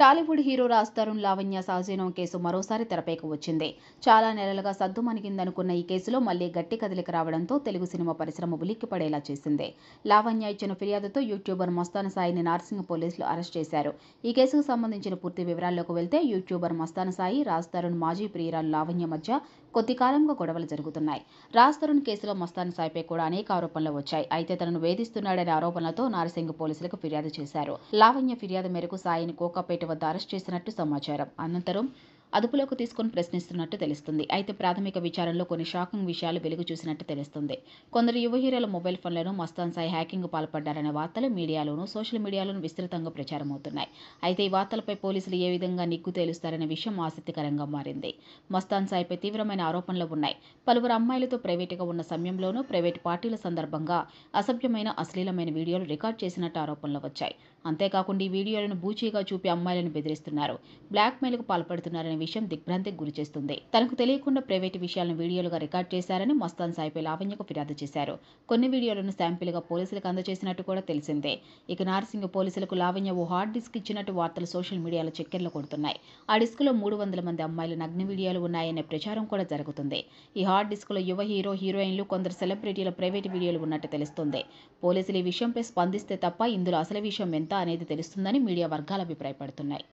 Tollywood hero Raj Tarun Lavanya సహజీవనం case మరోసారి తెరపైకి వచ్చింది. చాలా నెలలుగా సద్దుమణిగిందనుకున్న ఈ కేసులో మళ్లీ గట్టి కదలిక రావడంతో తెలుగు సినిమా పరిశ్రమ ఉలిక్కిపడేలా చేసింది. లావణ్య ఇచ్చిన ఫిర్యాదుతో యూట్యూబర్ మస్తాన్ సాయిని నార్సింగ్ పోలీసులు అరెస్ట్ చేశారు. ఈ కేసుకు సంబంధించిన పూర్తి వివరాల్లోకి వెళ్తే యూట్యూబర్ మస్తాన్ సాయి, రాజ్ తరుణ్ మాజీ ప్రియురాలు లావణ్య మధ్య కొద్ది కాలంగా గొడవలు జరుగుతున్నాయి. రాజ్ తరుణ్ కేసులో మస్తాన్ సాయిపై కూడా అనేక ఆరోపణలు వచ్చాయి. అయితే తనను వేధిస్తున్నాడనే ఆరోపణలతో నార్సింగ్ పోలీసులకు ఫిర్యాదు చేశారు. లావణ్య ఫిర్యాదు మేరకు సాయిని కోకాపేట వద్ద అరెస్ట్ చేసినట్టు సమాచారం. అనంతరం అదుపులోకి తీసుకుని ప్రశ్నిస్తున్నట్టు తెలుస్తుంది. అయితే ప్రాథమిక విచారణలో కొన్ని షాకింగ్ విషయాలు వెలుగు చూసినట్టు తెలుస్తుంది. కొందరు యువ హీరోల మొబైల్ ఫోన్లను మస్తాన్ సాయి హ్యాకింగ్ పాల్పడ్డారనే వార్తలు మీడియాలోనూ, సోషల్ మీడియాలోనూ విస్తృతంగా ప్రచారమవుతున్నాయి. అయితే ఈ వార్తలపై పోలీసులు ఏ విధంగా నిగ్గు తేలుస్తారనే విషయం ఆసక్తికరంగా మారింది. మస్తాన్ సాయిపై తీవ్రమైన ఆరోపణలు ఉన్నాయి. పలువురు అమ్మాయిలతో ప్రైవేటుగా ఉన్న సమయంలోనూ, ప్రైవేటు పార్టీల సందర్భంగా అసభ్యమైన, అశ్లీలమైన వీడియోలు రికార్డ్ చేసినట్టు ఆరోపణలు వచ్చాయి. అంతేకాకుండా ఈ వీడియోలను బూచీగా చూపి అమ్మాయిలను బెదిరిస్తున్నారు, బ్లాక్మెయిల్కు పాల్పడుతున్నారనే విషయం దిగ్భ్రాంతికి గురిచేస్తుంది. తనకు తెలియకుండా ప్రైవేటు విషయాలను వీడియోలుగా రికార్డ్ చేశారని మస్తాన్ సాయిపై లావణ్యకు ఫిర్యాదు చేశారు. కొన్ని వీడియోలను శాంపిల్గా పోలీసులకు అందజేసినట్టు కూడా తెలిసిందే. ఇక నార్సింగ్ పోలీసులకు లావణ్య ఓ హార్డ్ డిస్క్ ఇచ్చినట్టు వార్తలు సోషల్ మీడియాలో చక్కెర్లు కొడుతున్నాయి. ఆ డిస్క్లో 300 మంది అమ్మాయిల నగ్న వీడియోలు ఉన్నాయనే ప్రచారం కూడా జరుగుతుంది. ఈ హార్డ్ డిస్క్లో యువ హీరో, హీరోయిన్లు, కొందరు సెలబ్రిటీల ప్రైవేటు వీడియోలు ఉన్నట్టు తెలుస్తుంది. పోలీసులు ఈ విషయంపై స్పందిస్తే తప్ప ఇందులో అసలు విషయం ఎంత అనేది తెలుస్తుందని మీడియా వర్గాలు అభిప్రాయపడుతున్నాయి.